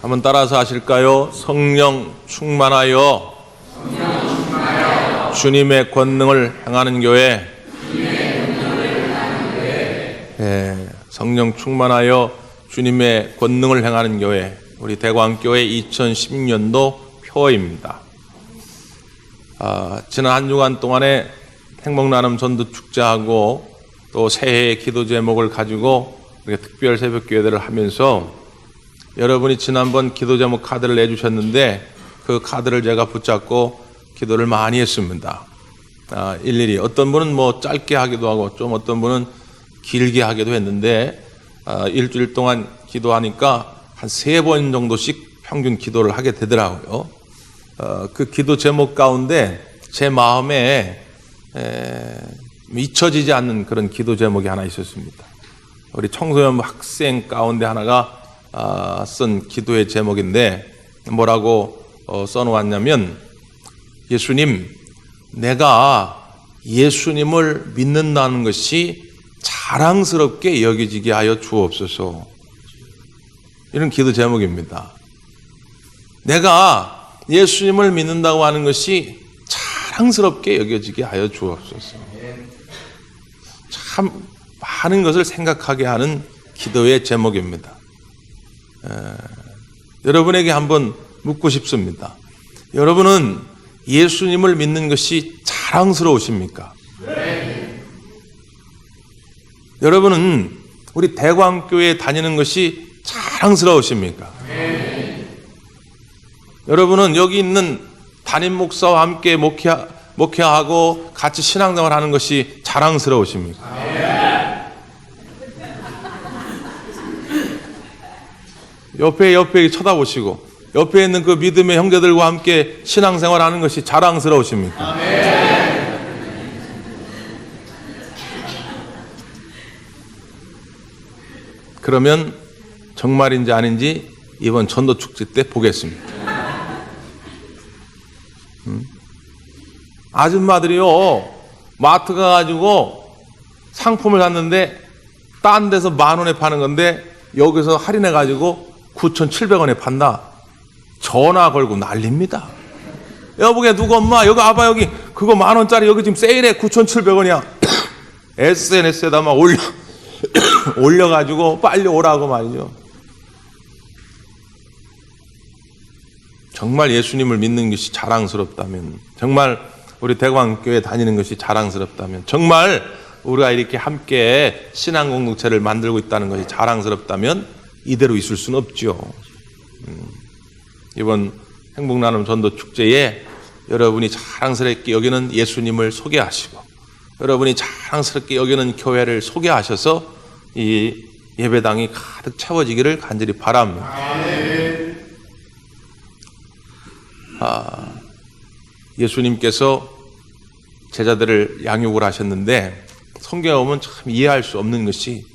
한번 따라서 하실까요? 성령 충만하여 주님의 권능을 행하는 교회. 성령 충만하여 주님의 권능을 행하는 교회. 우리 대광교회 2016년도 표어입니다. 지난 한 주간 동안에 행복나눔 전도축제하고 또 새해의 기도 제목을 가지고 우리가 특별 새벽 기도를 하면서 여러분이 지난번 기도 제목 카드를 내주셨는데 그 카드를 제가 붙잡고 기도를 많이 했습니다. 일일이 어떤 분은 뭐 짧게 하기도 하고 좀 어떤 분은 길게 하기도 했는데 일주일 동안 기도하니까 한 3번 정도씩 평균 기도를 하게 되더라고요. 그 기도 제목 가운데 제 마음에 잊혀지지 않는 그런 기도 제목이 하나 있었습니다. 우리 청소년 학생 가운데 하나가 쓴 기도의 제목인데 뭐라고 써놓았냐면, 예수님, 내가 예수님을 믿는다는 것이 자랑스럽게 여겨지게 하여 주옵소서. 이런 기도 제목입니다. 내가 예수님을 믿는다고 하는 것이 자랑스럽게 여겨지게 하여 주옵소서. 참 많은 것을 생각하게 하는 기도의 제목입니다. 여러분에게 한번 묻고 싶습니다. 여러분은 예수님을 믿는 것이 자랑스러우십니까? 네. 여러분은 우리 대광교회에 다니는 것이 자랑스러우십니까? 네. 여러분은 여기 있는 담임 목사와 함께 목회하고 같이 신앙생활하는 것이 자랑스러우십니까? 네. 옆에 쳐다보시고 옆에 있는 그 믿음의 형제들과 함께 신앙생활하는 것이 자랑스러우십니까? 아멘. 그러면 정말인지 아닌지 이번 전도축제 때 보겠습니다. 아줌마들이요, 마트 가가지고 상품을 샀는데 딴 데서 10,000원에 파는 건데 여기서 할인해가지고 9,700원에 판다. 전화 걸고 난립니다. 여보게 누구 엄마 여기 와봐, 여기 그거 10,000원짜리 여기 지금 세일해 9,700원이야 SNS에다 막 올려가지고 빨리 오라고 말이죠. 정말 예수님을 믿는 것이 자랑스럽다면, 정말 우리 대광교회 다니는 것이 자랑스럽다면, 정말 우리가 이렇게 함께 신앙 공동체를 만들고 있다는 것이 자랑스럽다면 이대로 있을 수는 없죠. 이번 행복나눔 전도축제에 여러분이 자랑스럽게 여기는 예수님을 소개하시고 여러분이 자랑스럽게 여기는 교회를 소개하셔서 이 예배당이 가득 채워지기를 간절히 바랍니다. 예수님께서 제자들을 양육을 하셨는데 성경에 보면 참 이해할 수 없는 것이,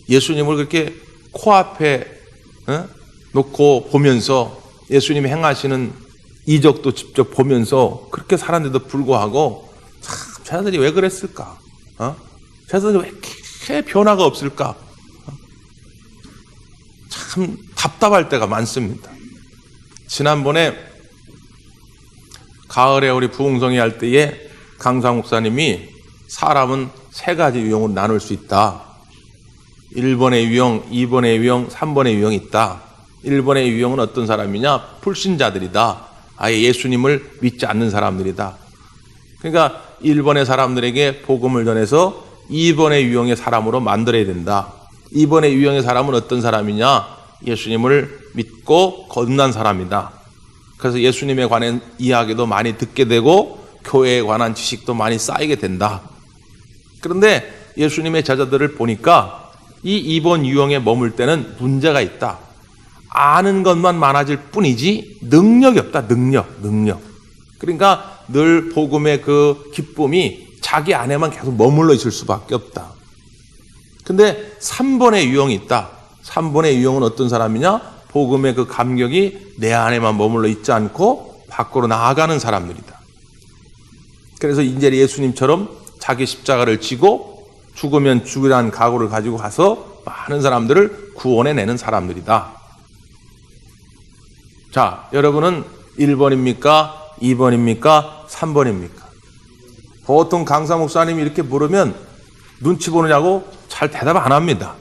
예수님을 그렇게 코앞에 놓고 보면서 예수님이 행하시는 이적도 직접 보면서 그렇게 살았는데도 불구하고 참 제자들이 왜 그랬을까? 제자들이 왜 이렇게 변화가 없을까? 참 답답할 때가 많습니다. 지난번에 가을에 우리 부흥성회 할 때에 강상 목사님이 사람은 3가지 유형으로 나눌 수 있다. 1번의 유형, 2번의 유형, 3번의 유형이 있다. 1번의 유형은 어떤 사람이냐? 불신자들이다. 아예 예수님을 믿지 않는 사람들이다. 그러니까 1번의 사람들에게 복음을 전해서 2번의 유형의 사람으로 만들어야 된다. 2번의 유형의 사람은 어떤 사람이냐? 예수님을 믿고 거듭난 사람이다. 그래서 예수님에 관한 이야기도 많이 듣게 되고 교회에 관한 지식도 많이 쌓이게 된다. 그런데 예수님의 제자들을 보니까 이 2번 유형에 머물 때는 문제가 있다. 아는 것만 많아질 뿐이지 능력이 없다. 능력. 그러니까 늘 복음의 그 기쁨이 자기 안에만 계속 머물러 있을 수밖에 없다. 근데 3번의 유형이 있다. 3번의 유형은 어떤 사람이냐? 복음의 그 감격이 내 안에만 머물러 있지 않고 밖으로 나아가는 사람들이다. 그래서 이제 예수님처럼 자기 십자가를 지고 죽으면 죽으라는 각오를 가지고 가서 많은 사람들을 구원해내는 사람들이다. 자, 여러분은 1번입니까? 2번입니까? 3번입니까? 보통 강사 목사님이 이렇게 물으면 눈치 보느냐고 잘 대답 안 합니다.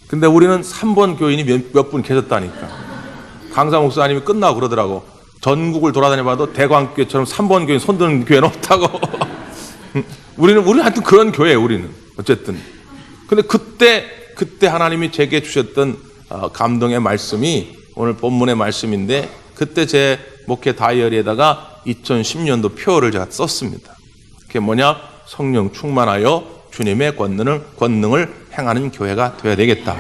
근데 우리는 3번 교인이 몇 분 계셨다니까. 강사 목사님이 끝나고 그러더라고. 전국을 돌아다녀봐도 대광교회처럼 3번 교인 손드는 교회는 없다고. 우리는 하여튼 그런 교회예요, 우리는. 어쨌든. 근데 그때 하나님이 제게 주셨던 감동의 말씀이 오늘 본문의 말씀인데, 그때 제 목회 다이어리에다가 2010년도 표어를 제가 썼습니다. 그게 뭐냐? 성령 충만하여 주님의 권능을 행하는 교회가 되어야 되겠다.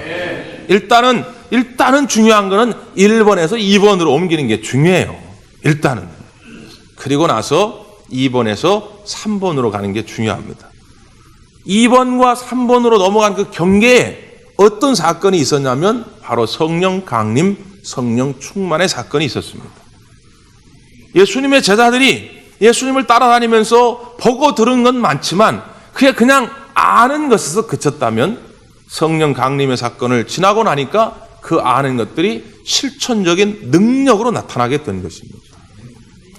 일단은 중요한 거는 1번에서 2번으로 옮기는 게 중요해요. 일단은. 그리고 나서 2번에서 3번으로 가는 게 중요합니다. 2번과 3번으로 넘어간 그 경계에 어떤 사건이 있었냐면 바로 성령 강림, 성령 충만의 사건이 있었습니다. 예수님의 제자들이 예수님을 따라다니면서 보고 들은 건 많지만 그게 그냥 아는 것에서 그쳤다면 성령 강림의 사건을 지나고 나니까 그 아는 것들이 실천적인 능력으로 나타나게 된 것입니다.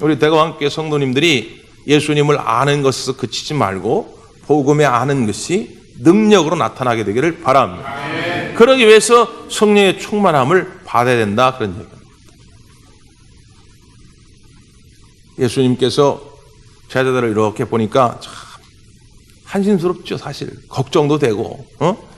우리 대광교회 성도님들이 예수님을 아는 것에서 그치지 말고 복음에 아는 것이 능력으로 나타나게 되기를 바랍니다. 그러기 위해서 성령의 충만함을 받아야 된다, 그런 얘기입니다. 예수님께서 제자들을 이렇게 보니까 참 한심스럽죠, 사실. 걱정도 되고,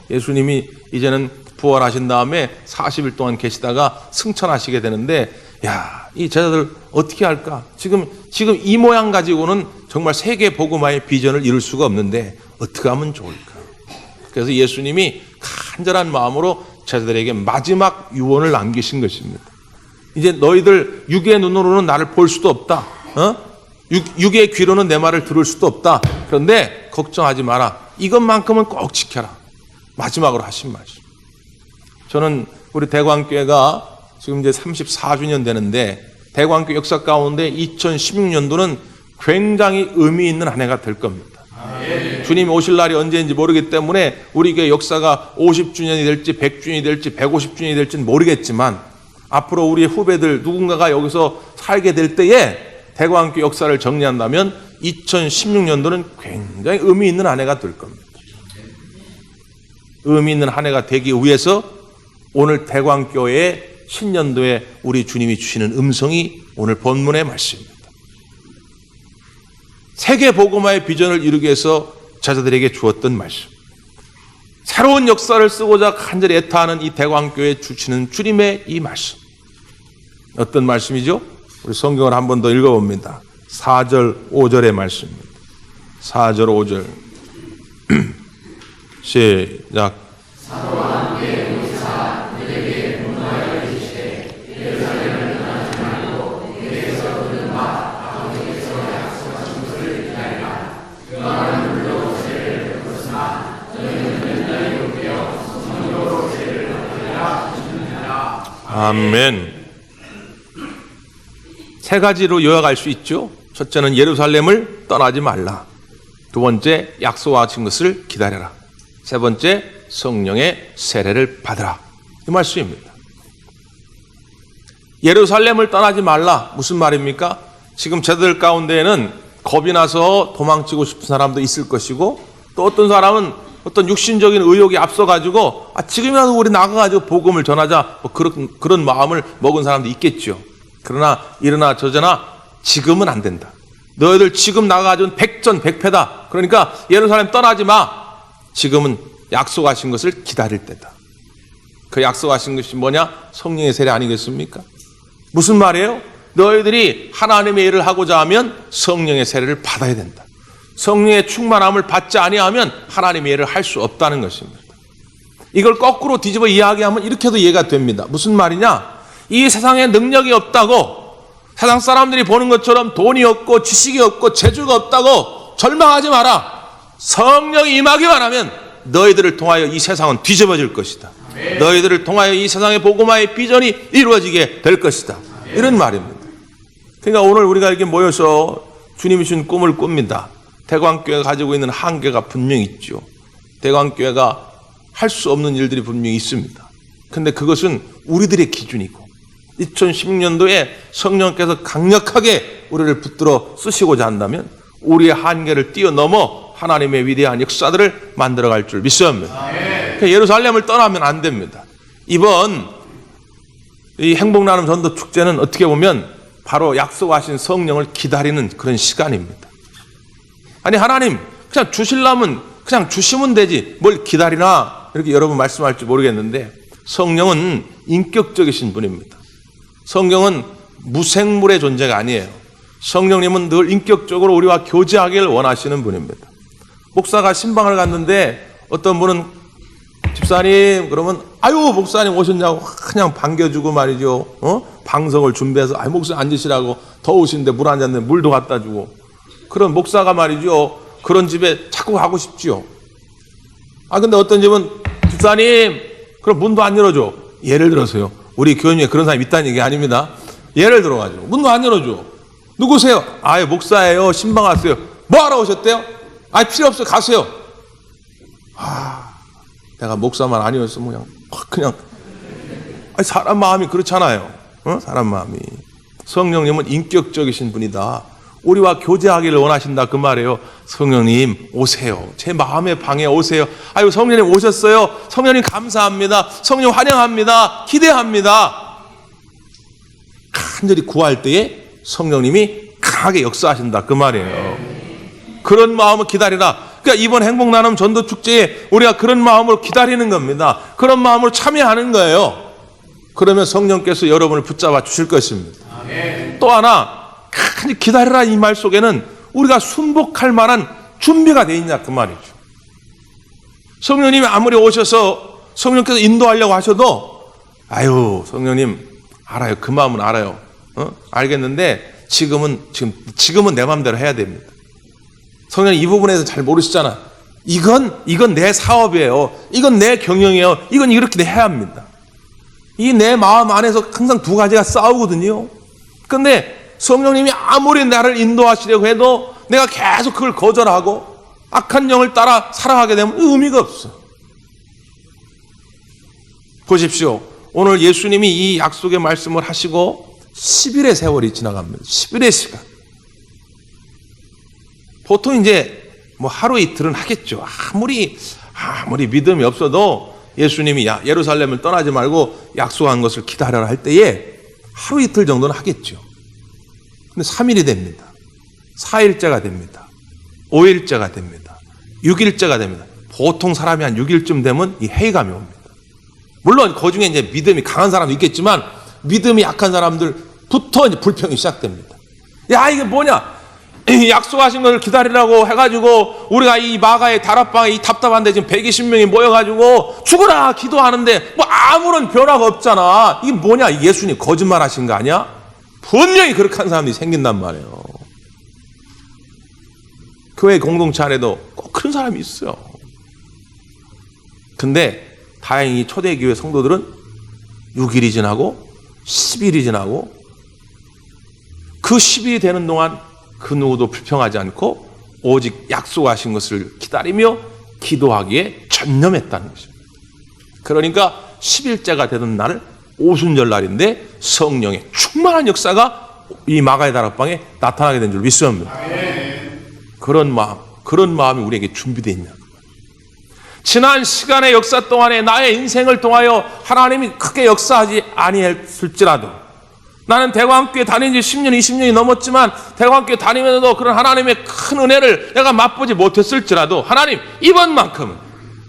예수님이 이제는 부활하신 다음에 40일 동안 계시다가 승천하시게 되는데, 야, 이 제자들 어떻게 할까? 지금 이 모양 가지고는 정말 세계 복음화의 비전을 이룰 수가 없는데 어떻게 하면 좋을까? 그래서 예수님이 간절한 마음으로 제자들에게 마지막 유언을 남기신 것입니다. 이제 너희들 육의 눈으로는 나를 볼 수도 없다. 육의 귀로는 내 말을 들을 수도 없다. 그런데 걱정하지 마라. 이것만큼은 꼭 지켜라. 마지막으로 하신 말씀. 저는 우리 대광교회가 지금 이제 34주년 되는데 대광교회 역사 가운데 2016년도는 굉장히 의미 있는 한 해가 될 겁니다. 주님 오실 날이 언제인지 모르기 때문에 우리 교회 역사가 50주년이 될지 100주년이 될지 150주년이 될지는 모르겠지만 앞으로 우리의 후배들 누군가가 여기서 살게 될 때에 대광교회 역사를 정리한다면 2016년도는 굉장히 의미 있는 한 해가 될 겁니다. 의미 있는 한 해가 되기 위해서 오늘 대광교회의 신년도에 우리 주님이 주시는 음성이 오늘 본문의 말씀입니다. 세계 복음화의 비전을 이루기 위해서 제자들에게 주었던 말씀. 새로운 역사를 쓰고자 간절히 애타하는 이 대광교회에 주시는 주님의 이 말씀. 어떤 말씀이죠? 우리 성경을 한 번 더 읽어봅니다. 4절, 5절의 말씀입니다. 4절, 5절. 시작. 아멘. 세 가지로 요약할 수 있죠. 첫째는 예루살렘을 떠나지 말라. 두 번째, 약속하신 것을 기다려라. 세 번째, 성령의 세례를 받으라. 이 말씀입니다. 예루살렘을 떠나지 말라. 무슨 말입니까? 지금 제자들 가운데에는 겁이 나서 도망치고 싶은 사람도 있을 것이고, 또 어떤 사람은 어떤 육신적인 의욕이 앞서가지고 지금이라도 우리 나가가지고 복음을 전하자, 뭐 그런 마음을 먹은 사람도 있겠죠. 그러나 이러나 저러나 지금은 안 된다. 너희들 지금 나가가지고는 백전백패다. 그러니까 예루살렘 떠나지 마. 지금은 약속하신 것을 기다릴 때다. 그 약속하신 것이 뭐냐? 성령의 세례 아니겠습니까? 무슨 말이에요? 너희들이 하나님의 일을 하고자 하면 성령의 세례를 받아야 된다. 성령의 충만함을 받지 아니하면 하나님의 일을 할 수 없다는 것입니다. 이걸 거꾸로 뒤집어 이야기하면 이렇게도 이해가 됩니다. 무슨 말이냐? 이 세상에 능력이 없다고, 세상 사람들이 보는 것처럼 돈이 없고 지식이 없고 재주가 없다고 절망하지 마라. 성령이 임하기만 하면 너희들을 통하여 이 세상은 뒤집어질 것이다. 너희들을 통하여 이 세상의 복음화의 비전이 이루어지게 될 것이다. 이런 말입니다. 그러니까 오늘 우리가 이렇게 모여서 주님이 주신 꿈을 꿉니다. 대광교회가 가지고 있는 한계가 분명히 있죠. 대광교회가 할 수 없는 일들이 분명히 있습니다. 그런데 그것은 우리들의 기준이고 2016년도에 성령께서 강력하게 우리를 붙들어 쓰시고자 한다면 우리의 한계를 뛰어넘어 하나님의 위대한 역사들을 만들어갈 줄 믿습니다. 예루살렘을 떠나면 안 됩니다. 이번 이 행복나눔 전도 축제는 어떻게 보면 바로 약속하신 성령을 기다리는 그런 시간입니다. 아니 하나님 그냥 주실라면 그냥 주시면 되지 뭘 기다리나 이렇게 여러분 말씀할지 모르겠는데 성령은 인격적이신 분입니다. 성령은 무생물의 존재가 아니에요. 성령님은 늘 인격적으로 우리와 교제하기를 원하시는 분입니다. 목사가 신방을 갔는데 어떤 분은 집사님 그러면 아유 목사님 오셨냐고 그냥 반겨주고 말이죠. 방석을 준비해서 아유 목사 앉으시라고 더우신데 물 한 잔에 물도 갖다 주고 그런 목사가 말이죠. 그런 집에 자꾸 가고 싶지요. 근데 어떤 집은 집사님 그럼 문도 안 열어줘. 예를 들어서요. 우리 교회 그런 사람이 있다는 얘기 아닙니다. 예를 들어가지고 문도 안 열어줘. 누구세요? 아예 목사예요. 신방 왔어요. 뭐하러 오셨대요? 필요 없어요. 가세요. 내가 목사만 아니었으면 그냥 사람 마음이 그렇잖아요. 사람 마음이. 성령님은 인격적이신 분이다. 우리와 교제하기를 원하신다 그 말이에요. 성령님 오세요. 제 마음의 방에 오세요. 아유 성령님 오셨어요. 성령님 감사합니다. 성령 환영합니다. 기대합니다. 간절히 구할 때에 성령님이 강하게 역사하신다 그 말이에요. 그런 마음을 기다리라. 그러니까 이번 행복나눔 전도축제에 우리가 그런 마음으로 기다리는 겁니다. 그런 마음으로 참여하는 거예요. 그러면 성령께서 여러분을 붙잡아 주실 것입니다. 또 하나 간절히 기다리라 이 말 속에는 우리가 순복할 만한 준비가 돼 있냐 그 말이죠. 성령님이 아무리 오셔서 성령께서 인도하려고 하셔도 아유 성령님 알아요. 그 마음은 알아요. 알겠는데 지금은 내 마음대로 해야 됩니다. 성령님 이 부분에서 잘 모르시잖아. 이건 내 사업이에요. 이건 내 경영이에요. 이건 이렇게 해야 합니다. 이 내 마음 안에서 항상 두 가지가 싸우거든요. 근데 성령님이 아무리 나를 인도하시려고 해도 내가 계속 그걸 거절하고 악한 영을 따라 살아가게 되면 의미가 없어. 보십시오. 오늘 예수님이 이 약속의 말씀을 하시고 10일의 세월이 지나갑니다. 10일의 시간. 보통 이제 뭐 하루 이틀은 하겠죠. 아무리 믿음이 없어도 예수님이 예루살렘을 떠나지 말고 약속한 것을 기다려라 할 때에 하루 이틀 정도는 하겠죠. 근데 3일이 됩니다. 4일째가 됩니다. 5일째가 됩니다. 6일째가 됩니다. 보통 사람이 한 6일쯤 되면 이 회의감이 옵니다. 물론 그 중에 이제 믿음이 강한 사람도 있겠지만 믿음이 약한 사람들부터 이제 불평이 시작됩니다. 야 이게 뭐냐? 약속하신 것을 기다리라고 해가지고 우리가 이 마가의 다락방에 이 답답한데 지금 120명이 모여가지고 죽으라 기도하는데 뭐 아무런 변화가 없잖아. 이게 뭐냐? 예수님 거짓말 하신 거 아니야? 분명히 그렇게 한 사람들이 생긴단 말이에요. 교회 공동체 안에도 꼭 그런 사람이 있어요. 근데 다행히 초대교회 성도들은 6일이 지나고 10일이 지나고 그 10일이 되는 동안 그 누구도 불평하지 않고 오직 약속하신 것을 기다리며 기도하기에 전념했다는 것입니다. 그러니까 10일째가 되는 날을 오순절 날인데 성령의 충만한 역사가 이 마가의 다락방에 나타나게 된 줄 믿습니다. 그런 마음이 우리에게 준비되어 있냐. 지난 시간의 역사 동안에 나의 인생을 통하여 하나님이 크게 역사하지 아니했을지라도 나는 대광교회 다닌 지 10년, 20년이 넘었지만 대광교회 다니면서도 그런 하나님의 큰 은혜를 내가 맛보지 못했을지라도 하나님 이번만큼은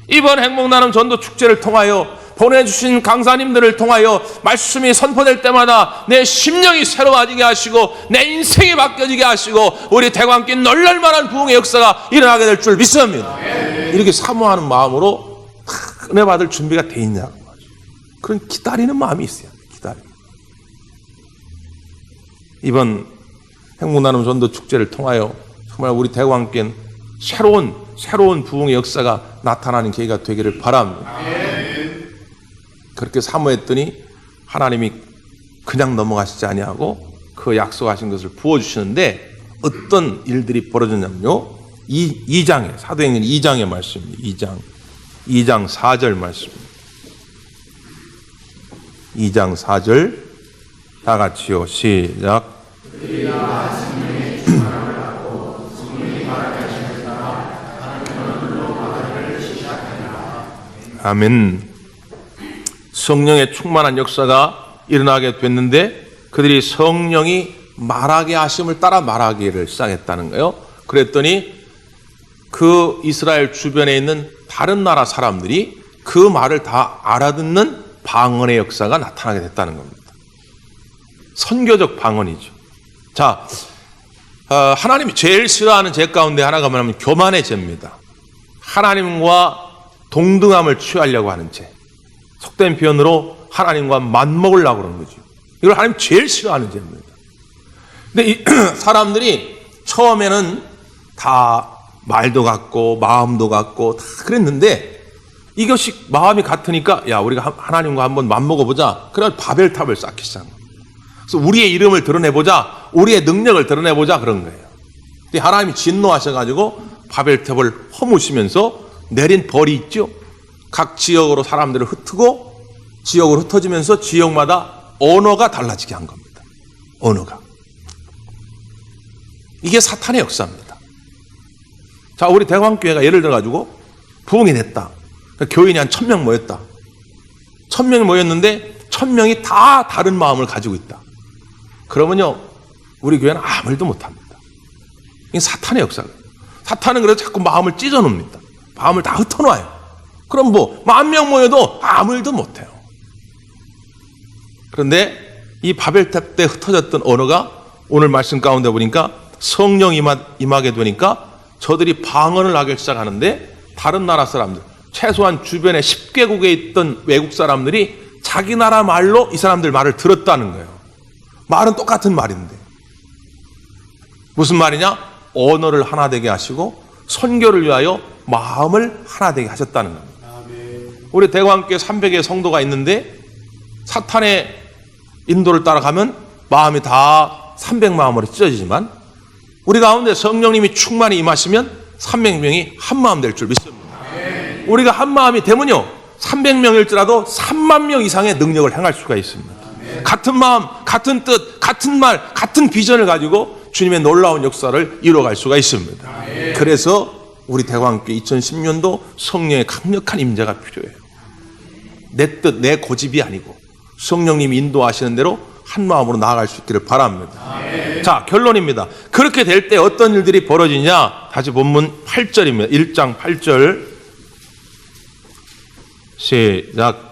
이번 행복나눔 전도축제를 통하여 보내주신 강사님들을 통하여 말씀이 선포될 때마다 내 심령이 새로워지게 하시고 내 인생이 바뀌어지게 하시고 우리 대광교회 놀랄만한 부흥의 역사가 일어나게 될 줄 믿습니다. 이렇게 사모하는 마음으로 은혜 받을 준비가 돼 있냐고. 그런 기다리는 마음이 있어요. 이번 행복나눔 전도축제를 통하여 정말 우리 대광교회는 새로운 부흥의 역사가 나타나는 계기가 되기를 바랍니다. 그렇게 사모했더니 하나님이 그냥 넘어가시지 아니하고 그 약속하신 것을 부어주시는데 어떤 일들이 벌어졌냐면요. 2장에 사도행전 2장의 말씀입니다. 2장 4절 말씀입니다. 2장 4절 다 같이요. 시작. 아멘. 성령의 충만한 역사가 일어나게 됐는데 그들이 성령이 말하게 하심을 따라 말하기를 시작했다는 거예요. 그랬더니 그 이스라엘 주변에 있는 다른 나라 사람들이 그 말을 다 알아듣는 방언의 역사가 나타나게 됐다는 겁니다. 선교적 방언이죠. 자, 하나님이 제일 싫어하는 죄 가운데 하나가 뭐냐면 교만의 죄입니다. 하나님과 동등함을 취하려고 하는 죄. 속된 표현으로 하나님과 맞먹으려고 그러는 거죠. 이걸 하나님 제일 싫어하는 죄입니다. 근데 이 사람들이 처음에는 다 말도 같고 마음도 같고 다 그랬는데 이것이 마음이 같으니까 야 우리가 하나님과 한번 맞먹어보자. 그래서 바벨탑을 쌓기 시작한 거예요. 그래서 우리의 이름을 드러내보자. 우리의 능력을 드러내보자 그런 거예요. 근데 하나님이 진노하셔가지고 바벨탑을 허무시면서 내린 벌이 있죠. 각 지역으로 사람들을 흩고 지역으로 흩어지면서 지역마다 언어가 달라지게 한 겁니다. 언어가. 이게 사탄의 역사입니다. 자, 우리 대광교회가 예를 들어가지고 부흥이 됐다. 교인이 한 1000명 모였다. 1000명이 모였는데 1000명이 다 다른 마음을 가지고 있다. 그러면요, 우리 교회는 아무 일도 못합니다. 이게 사탄의 역사예요. 사탄은 그래서 자꾸 마음을 찢어놓습니다. 마음을 다 흩어놔요. 그럼 뭐 10,000명 모여도 아무 일도 못해요. 그런데 이 바벨탑 때 흩어졌던 언어가 오늘 말씀 가운데 보니까 성령 임하게 되니까 저들이 방언을 하기 시작하는데 다른 나라 사람들, 최소한 주변에 10개국에 있던 외국 사람들이 자기 나라 말로 이 사람들 말을 들었다는 거예요. 말은 똑같은 말인데. 무슨 말이냐? 언어를 하나 되게 하시고 선교를 위하여 마음을 하나 되게 하셨다는 겁니다. 우리 대광교회 300의 성도가 있는데 사탄의 인도를 따라가면 마음이 다 300마음으로 찢어지지만 우리 가운데 성령님이 충만히 임하시면 300명이 한마음 될 줄 믿습니다. 우리가 한마음이 되면요 300명일지라도 30,000명 이상의 능력을 행할 수가 있습니다. 같은 마음, 같은 뜻, 같은 말, 같은 비전을 가지고 주님의 놀라운 역사를 이루어갈 수가 있습니다. 그래서 우리 대광교회 2010년도 성령의 강력한 임재가 필요해요. 내 뜻, 내 고집이 아니고 성령님이 인도하시는 대로 한 마음으로 나아갈 수 있기를 바랍니다. 자, 결론입니다. 그렇게 될 때 어떤 일들이 벌어지냐? 다시 본문 8절입니다. 1장 8절 시작.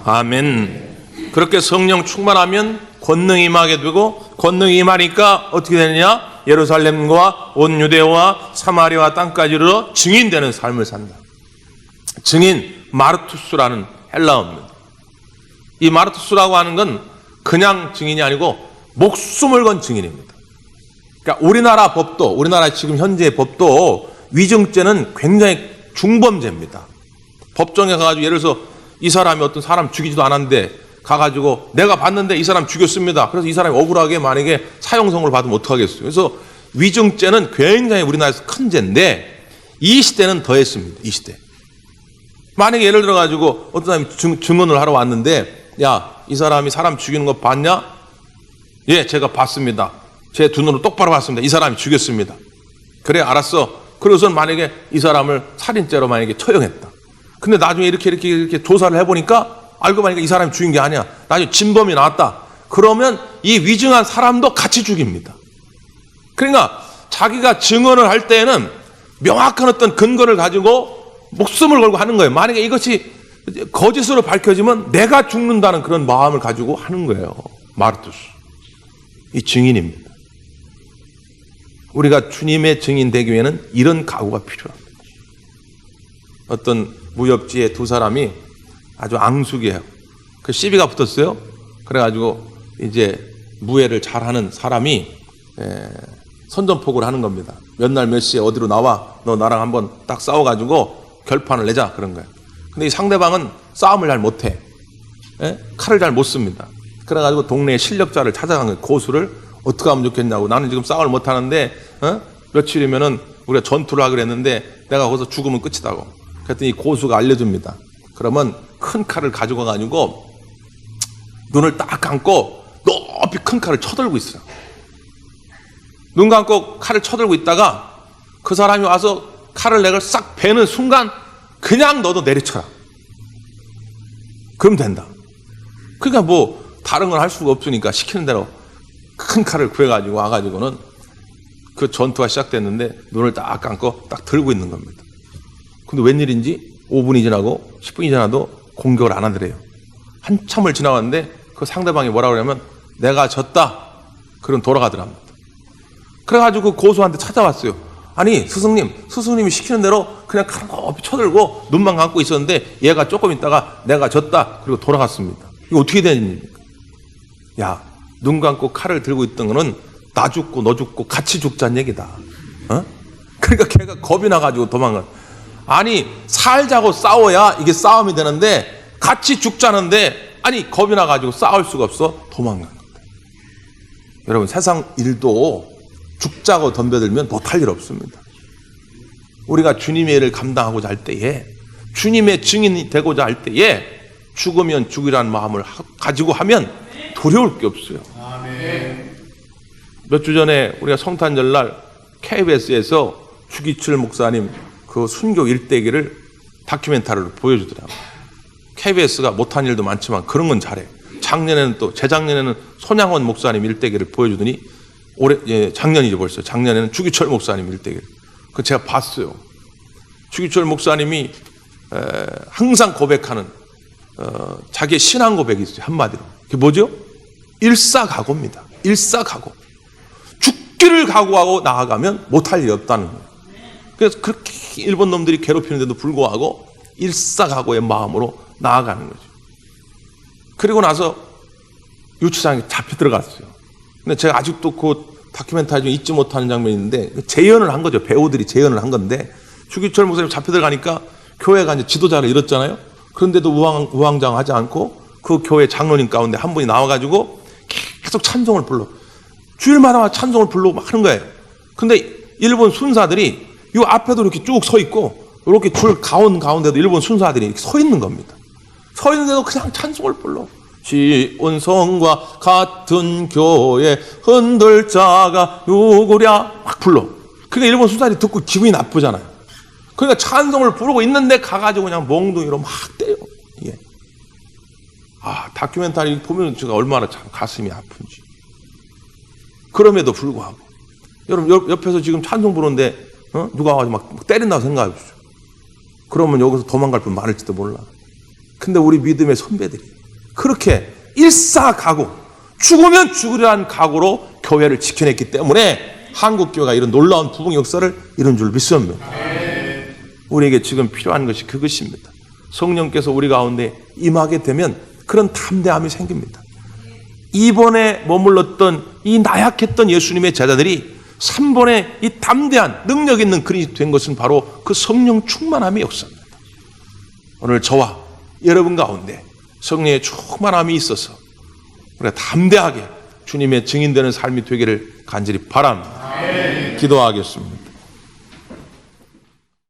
아멘. 그렇게 성령 충만하면 권능이 임하게 되고 권능이 임하니까 어떻게 되느냐? 예루살렘과 온 유대와 사마리아 땅까지 이르러 증인되는 삶을 산다. 증인, 마르투스라는 헬라어입니다. 이 마르투스라고 하는 건 그냥 증인이 아니고 목숨을 건 증인입니다. 그러니까 우리나라 지금 현재의 법도 위증죄는 굉장히 중범죄입니다. 법정에 가가지고 예를 들어서 이 사람이 어떤 사람 죽이지도 않았는데 가가지고 내가 봤는데 이 사람 죽였습니다. 그래서 이 사람이 억울하게 만약에 사형선고를 받으면 어떡하겠어요. 그래서 위증죄는 굉장히 우리나라에서 큰 죄인데 이 시대는 더했습니다. 이 시대. 만약에 예를 들어가지고 어떤 사람이 증언을 하러 왔는데 야, 이 사람이 사람 죽이는 거 봤냐? 예, 제가 봤습니다. 제 두 눈으로 똑바로 봤습니다. 이 사람이 죽였습니다. 그래, 알았어. 그래서 만약에 이 사람을 살인죄로 만약에 처형했다. 근데 나중에 이렇게 조사를 해보니까 알고 보니까 이 사람이 죽인 게 아니야. 나중에 진범이 나왔다. 그러면 이 위증한 사람도 같이 죽입니다. 그러니까 자기가 증언을 할 때에는 명확한 어떤 근거를 가지고 목숨을 걸고 하는 거예요. 만약에 이것이 거짓으로 밝혀지면 내가 죽는다는 그런 마음을 가지고 하는 거예요. 마르투스. 이 증인입니다. 우리가 주님의 증인 되기 위해는 이런 각오가 필요합니다. 어떤 무협지의 두 사람이 아주 앙숙이에요. 그 시비가 붙었어요. 그래가지고 이제 무예를 잘하는 사람이 선전포고를 하는 겁니다. 몇 날 몇 시에 어디로 나와. 너 나랑 한번 딱 싸워가지고 결판을 내자. 그런 거예요. 근데 이 상대방은 싸움을 잘 못해. 칼을 잘 못 씁니다. 그래가지고 동네에 실력자를 찾아간 거예요. 고수를 어떻게 하면 좋겠냐고. 나는 지금 싸움을 못하는데 며칠이면은 우리가 전투를 하기로 했는데 내가 거기서 죽으면 끝이다고. 그랬더니 고수가 알려줍니다. 그러면 큰 칼을 가지고 가지고 눈을 딱 감고 높이 큰 칼을 쳐들고 있어요. 눈 감고 칼을 쳐들고 있다가 그 사람이 와서 칼을 내가 싹 베는 순간 그냥 너도 내리쳐라. 그럼 된다. 그러니까 뭐 다른 건 할 수가 없으니까 시키는 대로 큰 칼을 구해가지고 와가지고는 그 전투가 시작됐는데 눈을 딱 감고 딱 들고 있는 겁니다. 근데 웬일인지 5분이 지나고 10분이 지나도 공격을 안 하더래요. 한참을 지나왔는데 그 상대방이 뭐라고 그러냐면 내가 졌다. 그럼 돌아가더랍니다. 그래가지고 그 고수한테 찾아왔어요. 아니 스승님이 시키는 대로 그냥 칼을 높이 쳐들고 눈만 감고 있었는데 얘가 조금 있다가 내가 졌다. 그리고 돌아갔습니다. 이거 어떻게 된 일입니까? 야, 눈 감고 칼을 들고 있던 거는 나 죽고 너 죽고 같이 죽자는 얘기다. 그러니까 걔가 겁이 나가지고 도망가. 아니 살자고 싸워야 이게 싸움이 되는데 같이 죽자는데 아니 겁이 나가지고 싸울 수가 없어 도망간 겁니다. 여러분 세상 일도 죽자고 덤벼들면 못할 일 없습니다. 우리가 주님의 일을 감당하고자 할 때에 주님의 증인이 되고자 할 때에 죽으면 죽으라는 마음을 가지고 하면 두려울 게 없어요. 몇 주 전에 우리가 성탄절날 KBS에서 주기철 목사님 그 순교 일대기를 다큐멘터리로 보여주더라고요. KBS가 못한 일도 많지만 그런 건 잘해. 작년에는 또 재작년에는 손양원 목사님 일대기를 보여주더니 작년이죠 벌써. 작년에는 주기철 목사님 일대기를. 그 제가 봤어요. 주기철 목사님이 항상 고백하는 자기의 신앙 고백이 있어요. 한마디로. 그게 뭐죠? 일사각오입니다. 일사각오. 죽기를 각오하고 나아가면 못할 일이 없다는 거예요. 그래서 그렇게 일본 놈들이 괴롭히는데도 불구하고 일사각오의 마음으로 나아가는 거죠. 그리고 나서 유치장에 잡혀 들어갔어요. 근데 제가 아직도 그 다큐멘터리 중에 잊지 못하는 장면이 있는데 재연을 한 거죠. 배우들이 재연을 한 건데 주기철 목사님 잡혀 들어가니까 교회가 이제 지도자를 잃었잖아요. 그런데도 우왕좌왕하지 않고 그 교회 장로님 가운데 한 분이 나와가지고 계속 찬송을 불러. 주일마다 찬송을 부르고 막 하는 거예요. 근데 일본 순사들이 이 앞에도 이렇게 쭉 서 있고 이렇게 줄 가운데도 일본 순사들이 이렇게 서 있는 겁니다. 서 있는데도 그냥 찬송을 불러. 시온성과 같은 교회 흔들 자가 누구랴 막 불러. 그러니까 일본 순사들이 듣고 기분이 나쁘잖아요. 그러니까 찬송을 부르고 있는데 가가지고 그냥 몽둥이로 막 때려. 이게. 다큐멘터리 보면 제가 얼마나 참 가슴이 아픈지. 그럼에도 불구하고 여러분 옆에서 지금 찬송 부르는데 누가 와가지고 막 때린다고 생각해 보시죠. 그러면 여기서 도망갈 분 많을지도 몰라. 근데 우리 믿음의 선배들이 그렇게 일사각오, 죽으면 죽으리라는 각오로 교회를 지켜냈기 때문에 한국교회가 이런 놀라운 부흥 역사를 이룬 줄 믿습니다. 우리에게 지금 필요한 것이 그것입니다. 성령께서 우리 가운데 임하게 되면 그런 담대함이 생깁니다. 이번에 머물렀던 이 나약했던 예수님의 제자들이 3번에 이 담대한 능력 있는 그리스도인이 된 것은 바로 그 성령 충만함의 역사입니다. 오늘 저와 여러분 가운데 성령의 충만함이 있어서 우리가 담대하게 주님의 증인되는 삶이 되기를 간절히 바랍니다. 기도하겠습니다.